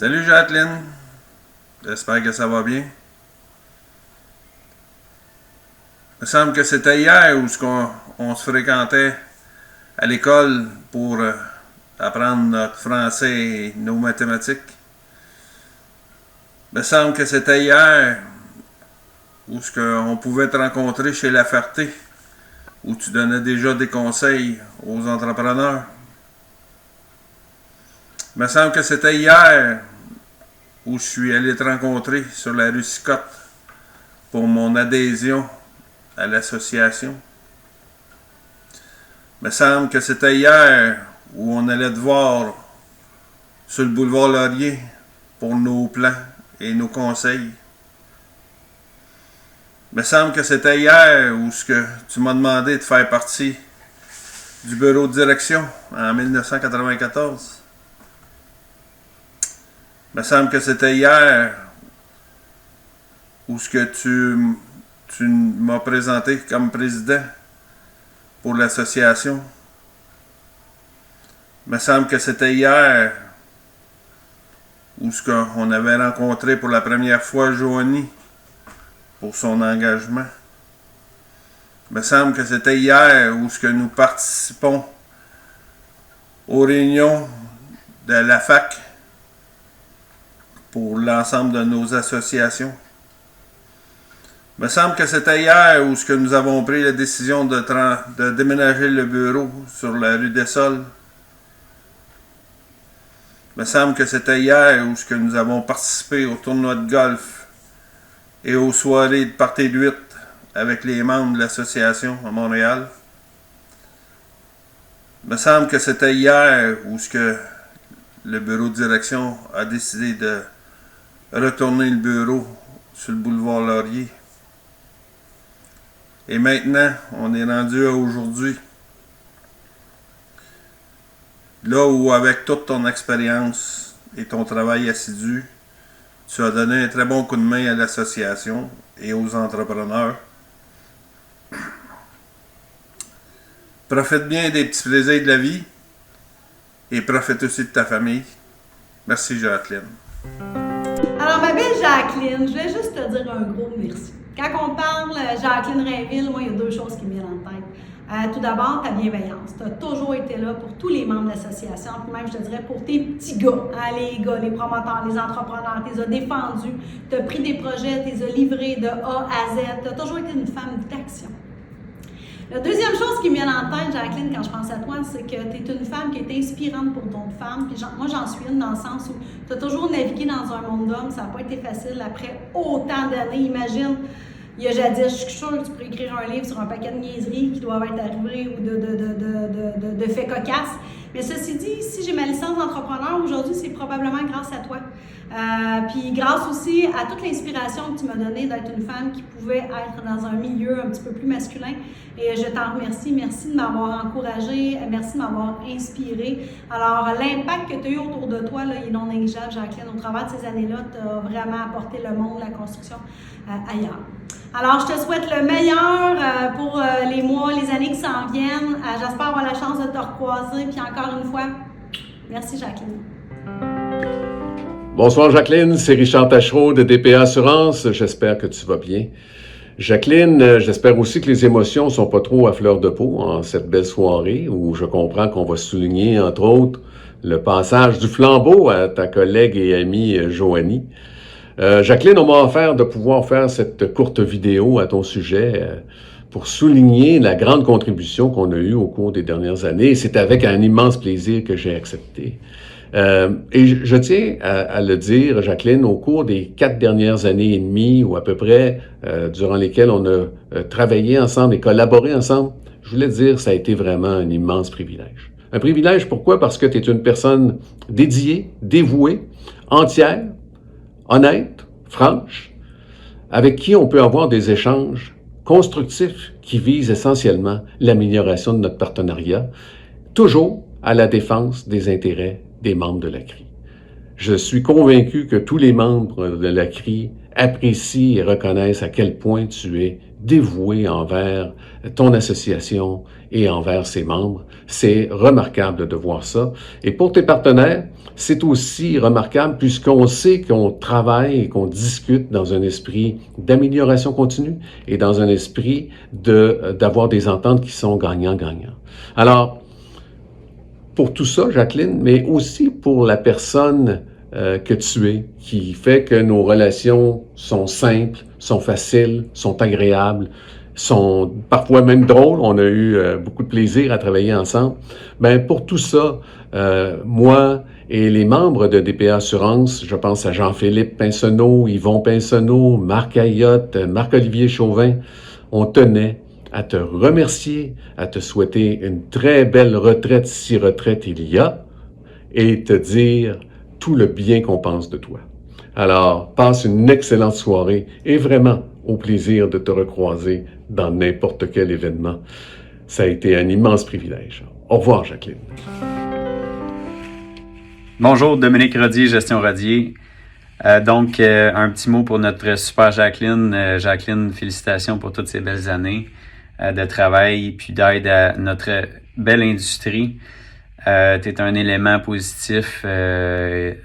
Salut Jacqueline, j'espère que ça va bien. Il me semble que c'était hier où on se fréquentait à l'école pour apprendre notre français et nos mathématiques. Il me semble que c'était hier où on pouvait te rencontrer chez La Ferté, où tu donnais déjà des conseils aux entrepreneurs. Il me semble que c'était hier où je suis allé te rencontrer sur la rue Scott pour mon adhésion à l'association. Il me semble que c'était hier où on allait te voir sur le boulevard Laurier pour nos plans et nos conseils. Il me semble que c'était hier où tu m'as demandé de faire partie du bureau de direction en 1994. Il me semble que c'était hier où tu m'as présenté comme président pour l'association. Il me semble que c'était hier où on avait rencontré pour la première fois Joanie pour son engagement. Il me semble que c'était hier où nous participons aux réunions de la fac pour l'ensemble de nos associations. Il me semble que c'était hier où nous avons pris la décision de déménager le bureau sur la rue des Sols. Il me semble que c'était hier où nous avons participé au tournoi de golf et aux soirées de party de 8 avec les membres de l'association à Montréal. Il me semble que c'était hier où le bureau de direction a décidé de retourner le bureau sur le boulevard Laurier. Et maintenant, on est rendu à aujourd'hui. Là où, avec toute ton expérience et ton travail assidu, tu as donné un très bon coup de main à l'association et aux entrepreneurs. Profite bien des petits plaisirs de la vie et profite aussi de ta famille. Merci Jacqueline. Alors, ma belle Jacqueline, je voulais juste te dire un gros merci. Quand on parle Jacqueline Rainville, moi, il y a deux choses qui me viennent en tête. Tout d'abord, ta bienveillance. Tu as toujours été là pour tous les membres de l'association, puis même, je te dirais, pour tes petits gars, les gars, les promoteurs, les entrepreneurs. Tu les as défendus, tu as pris des projets, tu les as livrés de A à Z. Tu as toujours été une femme d'action. La deuxième chose qui me vient en tête, Jacqueline, quand je pense à toi, c'est que tu es une femme qui est inspirante pour d'autres femmes. Puis moi, j'en suis une dans le sens où tu as toujours navigué dans un monde d'hommes. Ça n'a pas été facile après autant d'années. Imagine, il y a jadis, je suis sûre que tu pourrais écrire un livre sur un paquet de niaiseries qui doivent être arrivées ou de faits cocasses. Mais ceci dit, si j'ai ma licence d'entrepreneur aujourd'hui, c'est probablement grâce à toi. Puis grâce aussi à toute l'inspiration que tu m'as donnée d'être une femme qui pouvait être dans un milieu un petit peu plus masculin. Et je t'en remercie. Merci de m'avoir encouragée. Merci de m'avoir inspirée. Alors, l'impact que tu as eu autour de toi, là, il est non négligeable, Jacqueline. Au travers de ces années-là, tu as vraiment apporté le monde, la construction ailleurs. Alors, je te souhaite le meilleur pour les mois, les années qui s'en viennent. J'espère avoir la chance de te recroiser. Puis encore une fois, merci Jacqueline. Bonsoir Jacqueline, c'est Richard Tachereau de DPA Assurance. J'espère que tu vas bien. Jacqueline, j'espère aussi que les émotions sont pas trop à fleur de peau en cette belle soirée où je comprends qu'on va souligner, entre autres, le passage du flambeau à ta collègue et amie Joanie. Jacqueline, on m'a offert de pouvoir faire cette courte vidéo à ton sujet pour souligner la grande contribution qu'on a eue au cours des dernières années. Et c'est avec un immense plaisir que j'ai accepté. Et je tiens à le dire, Jacqueline, au cours des 4 dernières années et demie, ou à peu près, durant lesquelles on a travaillé ensemble et collaboré ensemble, je voulais te dire, ça a été vraiment un immense privilège. Un privilège, pourquoi? Parce que tu es une personne dédiée, dévouée, entière, honnête, franche, avec qui on peut avoir des échanges constructifs qui visent essentiellement l'amélioration de notre partenariat, toujours à la défense des intérêts des membres de la CRI. Je suis convaincu que tous les membres de la CRI apprécient et reconnaissent à quel point tu es dévoué envers ton association et envers ses membres. C'est remarquable de voir ça. Et pour tes partenaires, c'est aussi remarquable puisqu'on sait qu'on travaille et qu'on discute dans un esprit d'amélioration continue et dans un esprit d'avoir des ententes qui sont gagnant-gagnant. Alors, pour tout ça, Jacqueline, mais aussi pour la personne que tu es, qui fait que nos relations sont simples, sont faciles, sont agréables, sont parfois même drôles. On a eu beaucoup de plaisir à travailler ensemble. Ben pour tout ça, moi et les membres de DPA Assurance, je pense à Jean-Philippe Pinsonneau, Yvon Pinsonneau, Marc Ayotte, Marc-Olivier Chauvin, on tenait à te remercier, à te souhaiter une très belle retraite si retraite il y a, et te dire tout le bien qu'on pense de toi. Alors, passe une excellente soirée et vraiment au plaisir de te recroiser dans n'importe quel événement. Ça a été un immense privilège. Au revoir, Jacqueline. Bonjour, Dominique Rodier, Gestion Rodier. Donc, un petit mot pour notre super Jacqueline. Jacqueline, félicitations pour toutes ces belles années de travail puis d'aide à notre belle industrie. Tu es un élément positif et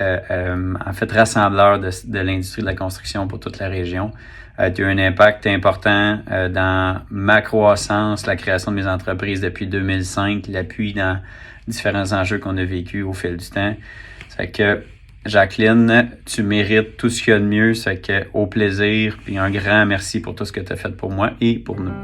en fait rassembleur de l'industrie de la construction pour toute la région. Tu as eu un impact important dans ma croissance, la création de mes entreprises depuis 2005, l'appui dans différents enjeux qu'on a vécus au fil du temps. Ça fait que Jacqueline, tu mérites tout ce qu'il y a de mieux. Ça fait que au plaisir, puis un grand merci pour tout ce que tu as fait pour moi et pour nous.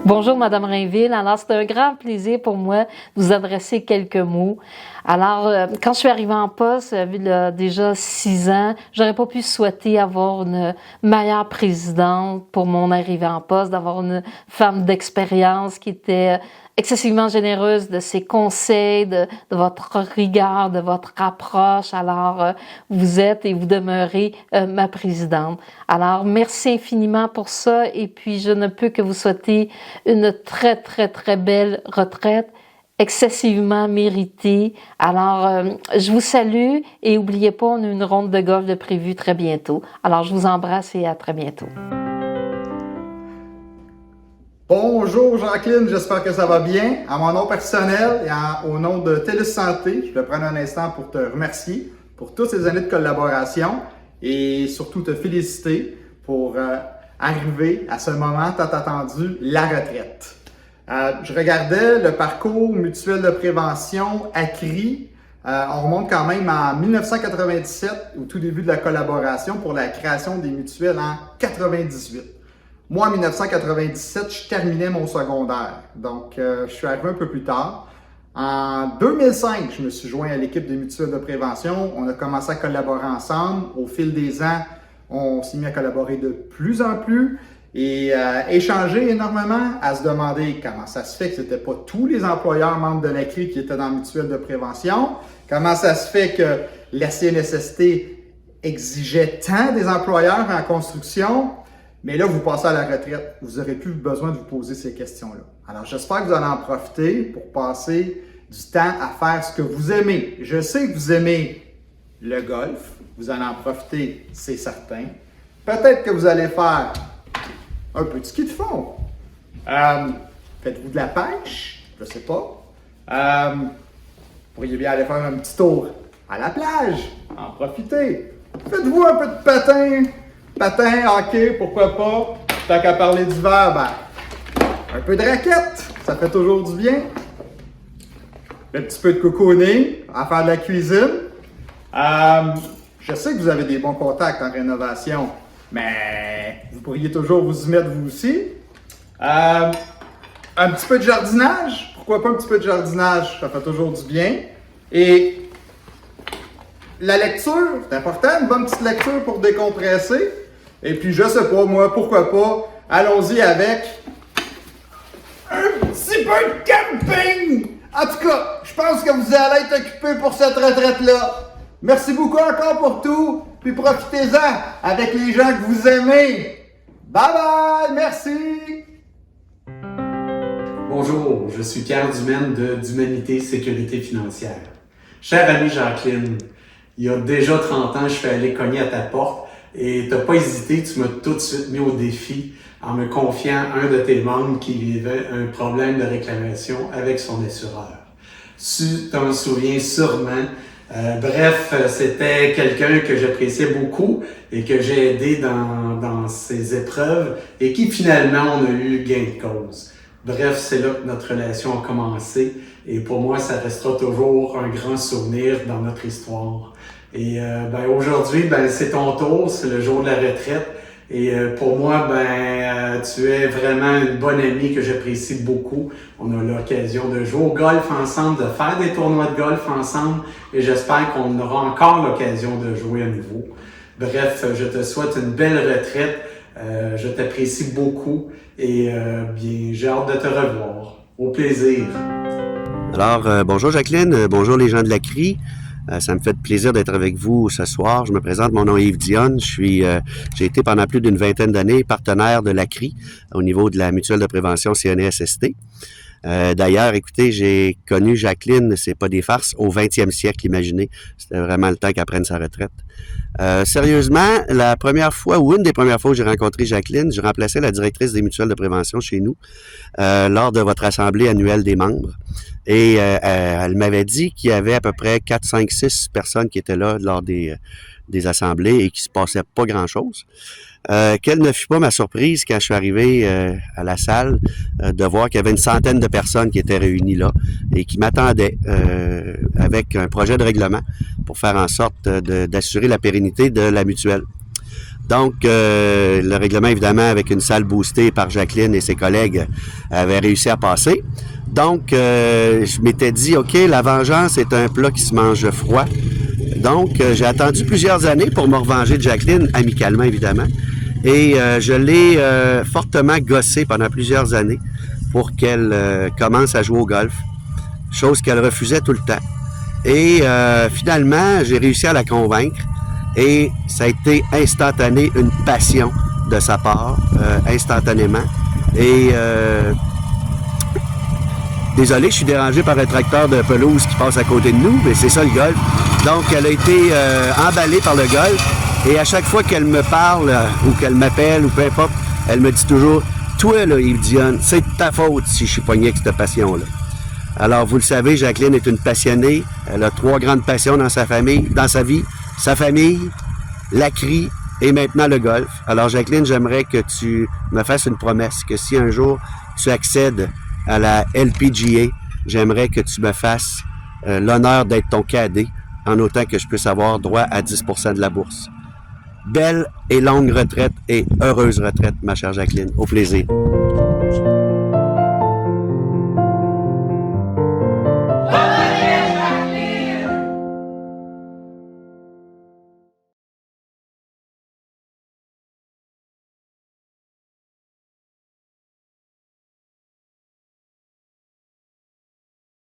Bonjour, Madame Rainville. Alors, c'est un grand plaisir pour moi de vous adresser quelques mots. Alors, quand je suis arrivée en poste, il y a déjà 6 ans, j'aurais pas pu souhaiter avoir une meilleure présidente pour mon arrivée en poste, d'avoir une femme d'expérience qui était excessivement généreuse de ses conseils, de votre rigueur, de votre approche. Alors, vous êtes et vous demeurez ma présidente. Alors, merci infiniment pour ça et puis je ne peux que vous souhaiter une très, très, très belle retraite, excessivement méritée. Alors, je vous salue et n'oubliez pas, on a une ronde de golf de prévue très bientôt. Alors, je vous embrasse et à très bientôt. Bonjour Jacqueline, j'espère que ça va bien. À mon nom personnel et au nom de TELUS Santé, je vais prendre un instant pour te remercier pour toutes ces années de collaboration et surtout te féliciter pour arriver à ce moment tant attendu, la retraite. Je regardais le parcours mutuel de prévention ACRI. On remonte quand même en 1997, au tout début de la collaboration pour la création des mutuelles en 98. Moi, en 1997, je terminais mon secondaire, donc je suis arrivé un peu plus tard. En 2005, je me suis joint à l'équipe des mutuelles de prévention. On a commencé à collaborer ensemble. Au fil des ans, on s'est mis à collaborer de plus en plus et échanger énormément, à se demander comment ça se fait que ce n'était pas tous les employeurs membres de l'ACRI qui étaient dans la mutuelle de prévention, comment ça se fait que la CNSST exigeait tant des employeurs en construction. Mais là, vous passez à la retraite, vous n'aurez plus besoin de vous poser ces questions-là. Alors, j'espère que vous allez en profiter pour passer du temps à faire ce que vous aimez. Je sais que vous aimez le golf, vous allez en profiter, c'est certain. Peut-être que vous allez faire un peu de ski de fond. Faites-vous de la pêche, je ne sais pas. Vous pourriez bien aller faire un petit tour à la plage, en profiter. Faites-vous un peu de patin, hockey, pourquoi pas. Tant qu'à parler d'hiver, un peu de raquette, ça fait toujours du bien. Un petit peu de cocooning, à faire de la cuisine. Je sais que vous avez des bons contacts en rénovation, mais vous pourriez toujours vous y mettre vous aussi. Un petit peu de jardinage, pourquoi pas un petit peu de jardinage, ça fait toujours du bien. Et la lecture, c'est important, une bonne petite lecture pour décompresser. Et puis, je sais pas, moi, pourquoi pas, allons-y avec un petit peu de camping! En tout cas, je pense que vous allez être occupés pour cette retraite-là. Merci beaucoup encore pour tout, puis profitez-en avec les gens que vous aimez. Bye bye, merci! Bonjour, je suis Pierre Dumaine d'Humanité Sécurité Financière. Chère amie Jacqueline, il y a déjà 30 ans, je suis allé cogner à ta porte Et t'as pas hésité, tu m'as tout de suite mis au défi en me confiant un de tes membres qui vivait un problème de réclamation avec son assureur. Tu t'en souviens sûrement. Bref, c'était quelqu'un que j'appréciais beaucoup et que j'ai aidé dans ses épreuves et qui finalement on a eu gain de cause. Bref, c'est là que notre relation a commencé et pour moi, ça restera toujours un grand souvenir dans notre histoire. Et aujourd'hui, c'est ton tour, c'est le jour de la retraite. Et pour moi, tu es vraiment une bonne amie que j'apprécie beaucoup. On a l'occasion de jouer au golf ensemble, de faire des tournois de golf ensemble et j'espère qu'on aura encore l'occasion de jouer à nouveau. Bref, je te souhaite une belle retraite. Je t'apprécie beaucoup et j'ai hâte de te revoir. Au plaisir. Alors, bonjour Jacqueline, bonjour les gens de la CRI. Ça me fait plaisir d'être avec vous ce soir. Je me présente, mon nom est Yves Dionne. J'ai été pendant plus d'une vingtaine d'années partenaire de la CRI au niveau de la mutuelle de prévention CNESST. D'ailleurs, écoutez, j'ai connu Jacqueline, c'est pas des farces, au 20e siècle, imaginez. C'était vraiment le temps qu'elle prenne sa retraite. Sérieusement, la première fois, ou une des premières fois où j'ai rencontré Jacqueline, je remplaçais la directrice des mutuelles de prévention chez nous lors de votre assemblée annuelle des membres. Et elle m'avait dit qu'il y avait à peu près 4, 5, 6 personnes qui étaient là lors des assemblées et qu'il se passait pas grand-chose. Quelle ne fut pas ma surprise quand je suis arrivé à la salle de voir qu'il y avait une centaine de personnes qui étaient réunies là et qui m'attendaient avec un projet de règlement pour faire en sorte d'assurer la pérennité de la mutuelle. Donc, le règlement, évidemment, avec une salle boostée par Jacqueline et ses collègues, avait réussi à passer. Donc, je m'étais dit, OK, la vengeance est un plat qui se mange froid. Donc, j'ai attendu plusieurs années pour me revenger de Jacqueline, amicalement, évidemment. Et je l'ai fortement gossée pendant plusieurs années pour qu'elle commence à jouer au golf, chose qu'elle refusait tout le temps. Et finalement, j'ai réussi à la convaincre. Et ça a été instantané, une passion de sa part, instantanément. Et désolé, je suis dérangé par un tracteur de pelouse qui passe à côté de nous, mais c'est ça le golf. Donc, elle a été emballée par le golf. Et à chaque fois qu'elle me parle ou qu'elle m'appelle ou peu importe, elle me dit toujours « Toi, là, Yves Dionne, c'est de ta faute si je suis pogné avec cette passion-là. » Alors, vous le savez, Jacqueline est une passionnée. Elle a 3 grandes passions dans sa famille, dans sa vie. Sa famille, la CRI et maintenant le golf. Alors Jacqueline, j'aimerais que tu me fasses une promesse, que si un jour tu accèdes à la LPGA, j'aimerais que tu me fasses l'honneur d'être ton cadet, en autant que je puisse avoir droit à 10% de la bourse. Belle et longue retraite et heureuse retraite, ma chère Jacqueline. Au plaisir.